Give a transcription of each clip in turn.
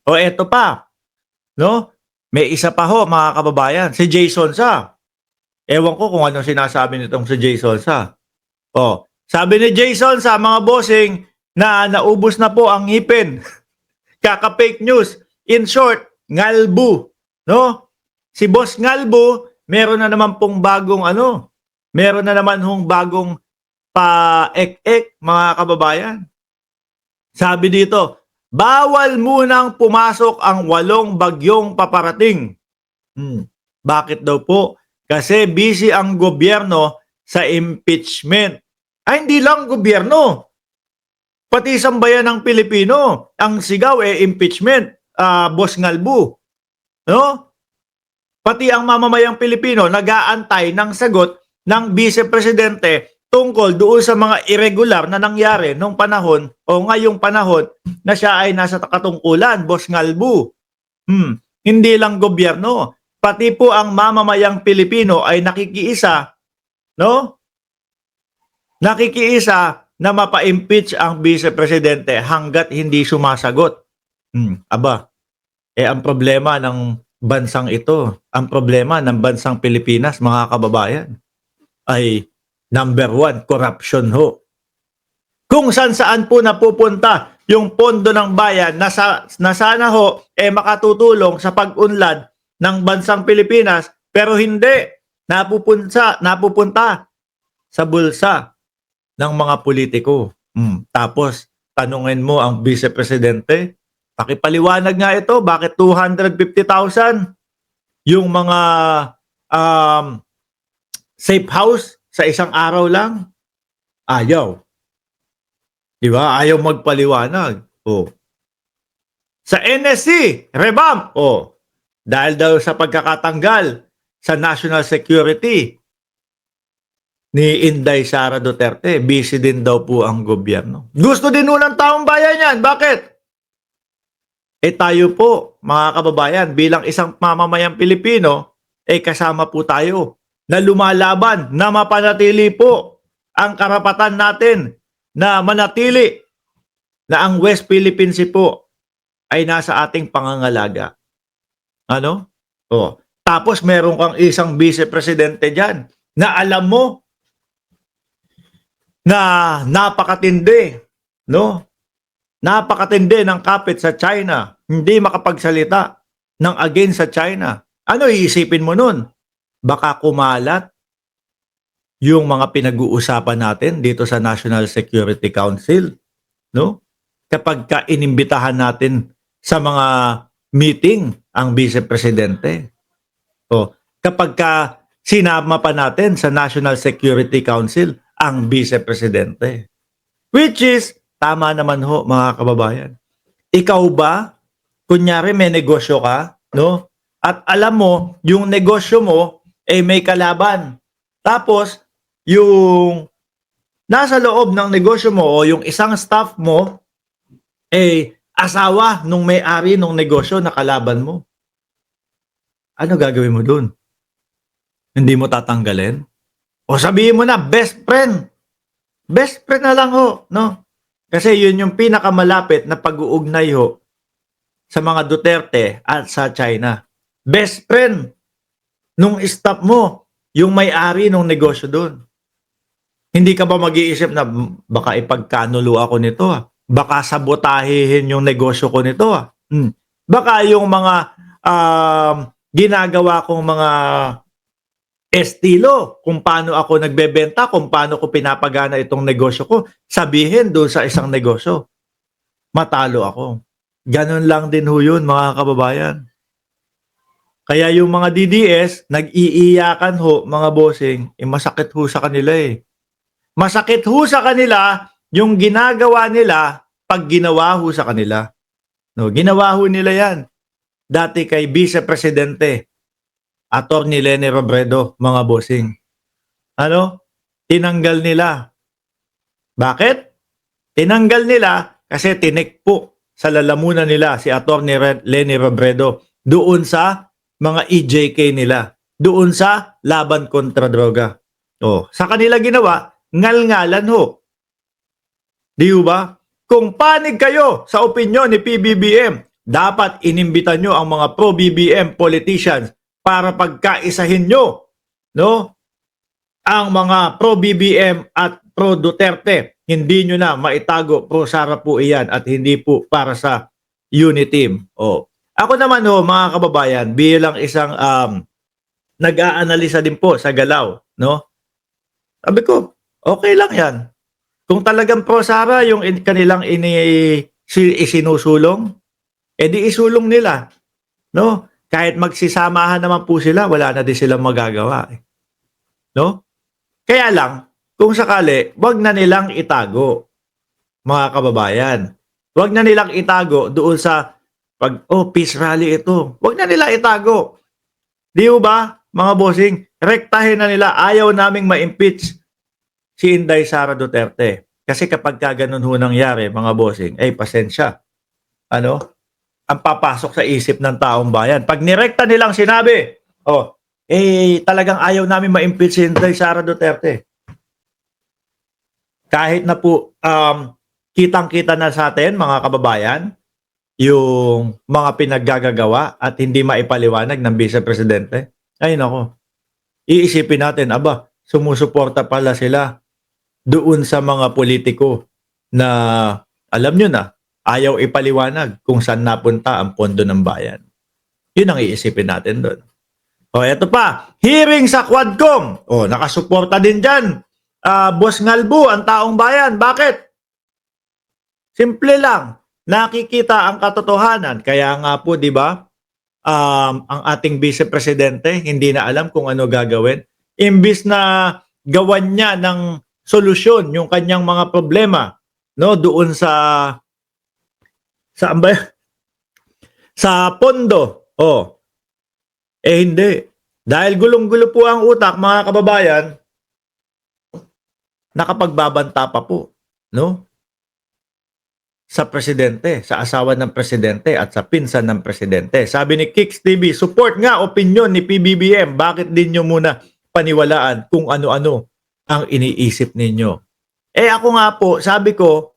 O eto pa, no? May isa pa ho mga kababayan, si Jason Sa. Ewan ko kung anong sinasabi nitong si Jason Sa. O, sabi ni Jason Sa mga bossing na naubos na po ang ngipin. Kaka-fake news. In short, ngalbu, no? Si Boss Ngalbu, meron na naman pong bagong meron na naman hong bagong pa-ek-ek mga kababayan. Sabi dito, bawal munang pumasok ang 8 bagyong paparating. Bakit daw po? Kasi busy ang gobyerno sa impeachment. Ay, hindi lang gobyerno. Pati sambayan ng Pilipino. Ang sigaw impeachment. Boss Ngalbu. No? Pati ang mamamayang Pilipino nag-aantay ng sagot ng Vice Presidente tungkol doon sa mga irregular na nangyari nung panahon o ngayong panahon na siya ay nasa katungkulan, Boss Ngalbu. Hindi lang gobyerno, pati po ang mamamayang Pilipino ay nakikiisa, no? Nakikiisa na mapa-impeach ang Vice Presidente hanggat hindi sumasagot. Aba, ang problema ng bansang ito, ang problema ng bansang Pilipinas, mga kababayan, ay number 1, corruption ho. Kung saan po napupunta yung pondo ng bayan na sana ho makatutulong sa pag-unlad ng bansang Pilipinas, pero hindi napupunta sa bulsa ng mga politiko. Tapos tanungin mo ang Vice Presidente, pakipaliwanag nga ito, bakit 250,000 yung mga safe house sa isang araw lang? Ayaw. Diba? Ayaw magpaliwanag. Sa NSC, revamp. Dahil daw sa pagkakatanggal sa national security ni Inday Sara Duterte, busy din daw po ang gobyerno. Gusto din ng taong bayan yan. Bakit? Tayo po, mga kababayan, bilang isang mamamayang Pilipino, kasama po tayo na lumalaban na mapanatili po ang karapatan natin na manatili na ang West Philippine Sea po ay nasa ating pangangalaga. Tapos meron kang isang Vice Presidente dyan na alam mo na napakatindi, no? Napakatindi ng kapit sa China, hindi makapagsalita ng against sa China. Ano iisipin mo nun? Baka kumalat yung mga pinag-uusapan natin dito sa National Security Council, no? Kapag inimbitahan natin sa mga meeting ang Vice Presidente. Kapag sinama pa natin sa National Security Council ang Vice Presidente. Which is, tama naman ho mga kababayan. Ikaw ba, kunyari may negosyo ka, no? At alam mo, yung negosyo mo may kalaban. Tapos, yung nasa loob ng negosyo mo o yung isang staff mo, asawa nung may-ari ng negosyo na kalaban mo. Ano gagawin mo dun? Hindi mo tatanggalin? O sabihin mo na, best friend. Best friend na lang ho, no? Kasi yun yung pinakamalapit na pag-uugnay ho sa mga Duterte at sa China. Best friend nung staff mo, yung may-ari ng negosyo doon. Hindi ka ba mag-iisip na baka ipagkanulo ako nito? Baka sabotahihin yung negosyo ko nito? Baka yung mga ginagawa kong mga estilo, kung paano ako nagbebenta, kung paano ko pinapagana itong negosyo ko, sabihin doon sa isang negosyo, matalo ako. Ganun lang din ho yun, mga kababayan. Kaya yung mga DDS, nag-iiyakan ho, mga bossing, masakit ho sa kanila Masakit ho sa kanila yung ginagawa nila pag ginawa ho sa kanila. No, ginawa ho nila yan. Dati kay Vice Presidente, Atty. Leni Robredo, mga bossing. Tinanggal nila. Bakit? Tinanggal nila kasi tinekpo sa lalamunan nila si Atty. Leni Robredo doon sa mga EJK nila, doon sa laban kontra droga. Sa kanila ginawa, ngal-ngalan ho. Di ba? Kung panig kayo sa opinyon ni PBBM, dapat inimbitan nyo ang mga pro-BBM politicians para pagkaisahin nyo, no? Ang mga pro-BBM at pro-Duterte. Hindi nyo na maitago, pro-Sara po iyan at hindi po para sa Uniteam. O. Ako naman mga kababayan, bilang isang nag-aanalisa din po sa galaw, no? Sabi ko, okay lang yan. Kung talagang pro-Sara yung kanilang isinusulong, edi isulong nila. No? Kahit magsisamahan naman po sila, wala na din silang magagawa. No? Kaya lang, kung sakali, wag na nilang itago, mga kababayan. Wag na nilang itago doon sa peace rally ito. Wag na nila itago. Di ba, mga bossing, rektahin na nila, ayaw naming ma-impeach si Inday Sara Duterte. Kasi kapag ganun nangyari, mga bossing, pasensya. Ang papasok sa isip ng taong bayan. Pag nirekta nilang sinabi, talagang ayaw namin ma-impeach si Inday Sara Duterte. Kahit na po kitang-kita na sa atin, mga kababayan, yung mga pinaggagawa at hindi maipaliwanag ng Vice Presidente, ay nako, iisipin natin, sumusuporta pala sila doon sa mga politiko na alam nyo na, ayaw ipaliwanag kung saan napunta ang pondo ng bayan. Yun ang iisipin natin doon. Eto pa, hearing sa Quadcom. Nakasuporta din dyan. Boss Ngalbu, ang taong bayan. Bakit? Simple lang. Nakikita ang katotohanan. Kaya nga po, di ba, ang ating Vice Presidente hindi na alam kung ano gagawin. Imbis na gawan niya ng solusyon yung kanyang mga problema, no, doon sa pondo. Hindi. Dahil gulong-gulo po ang utak, mga kababayan, nakapagbabanta pa po, no? Sa presidente, sa asawa ng presidente at sa pinsan ng presidente. Sabi ni Kicks TV, support nga opinion ni PBBM. Bakit din nyo muna paniwalaan kung ano-ano ang iniisip ninyo? Ako nga po, sabi ko,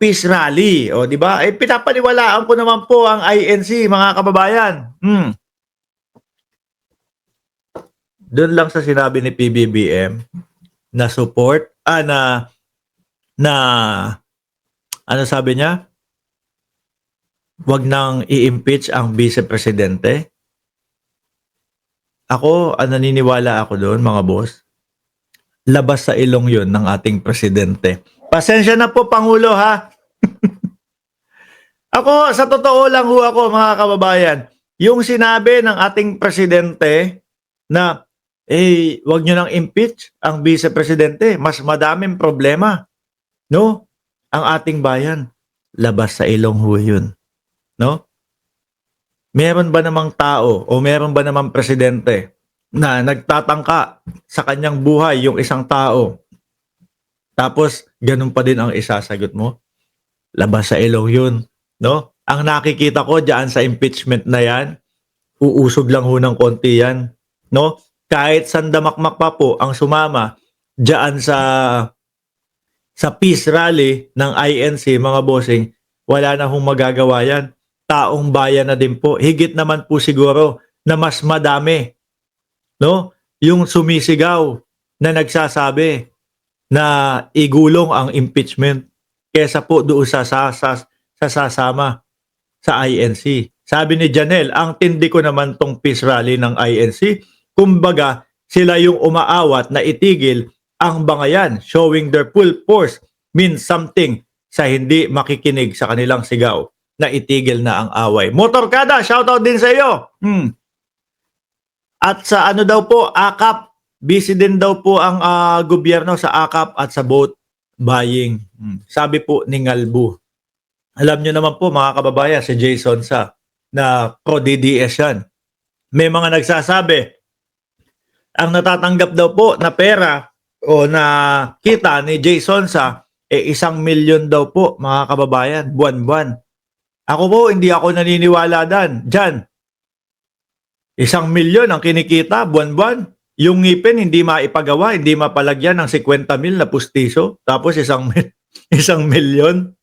peace rally, di ba? Pinapaniwalaan ko naman po ang INC, mga kababayan. Doon lang sa sinabi ni PBBM na support, ano sabi niya? Wag nang i-impeach ang Vice Presidente. Ako, naniniwala ako doon, mga boss. Labas sa ilong yun ng ating presidente. Pasensya na po, Pangulo, ha? Ako, sa totoo lang ako, mga kababayan, yung sinabi ng ating presidente na, wag nyo nang impeach ang Vice Presidente, mas madaming problema, no? Ang ating bayan, labas sa ilong yun, no? Meron ba namang tao o meron ba namang presidente na nagtatangka sa kanyang buhay yung isang tao, tapos ganun pa din ang isasagot mo? Labas sa ilong yun, no? Ang nakikita ko diyan sa impeachment na yan, uusog lang ng konti yan, no? Kahit sandamakmak pa po ang sumama diyan sa peace rally ng INC, mga bossing, wala na hong magagawa yan. Taong bayan na din po. Higit naman po siguro na mas madami, no? Yung sumisigaw na nagsasabi na igulong ang impeachment kesa po doon sa sasama sa INC. Sabi ni Janelle, ang tindi ko naman tong peace rally ng INC. Kumbaga, sila yung umaawat na itigil ang bangayan, showing their full force means something sa hindi makikinig sa kanilang sigaw na itigil na ang away. Motorkada, shoutout din sa iyo. At sa ano daw po, AKAP, busy din daw po ang gobyerno sa AKAP at sa vote buying. Sabi po ni Ngalbu. Alam nyo naman po, mga kababayan, si Jason Sa na pro-DDS yan. May mga nagsasabi, ang natatanggap daw po na pera o na kita ni Jason Sa 1 milyon daw po, mga kababayan, buwan-buwan. Ako po, hindi ako naniniwala dyan. 1 milyon ang kinikita buwan-buwan. Yung ngipin hindi maipagawa, hindi mapalagyan ng 50,000 na pustiso. Tapos 1 milyon.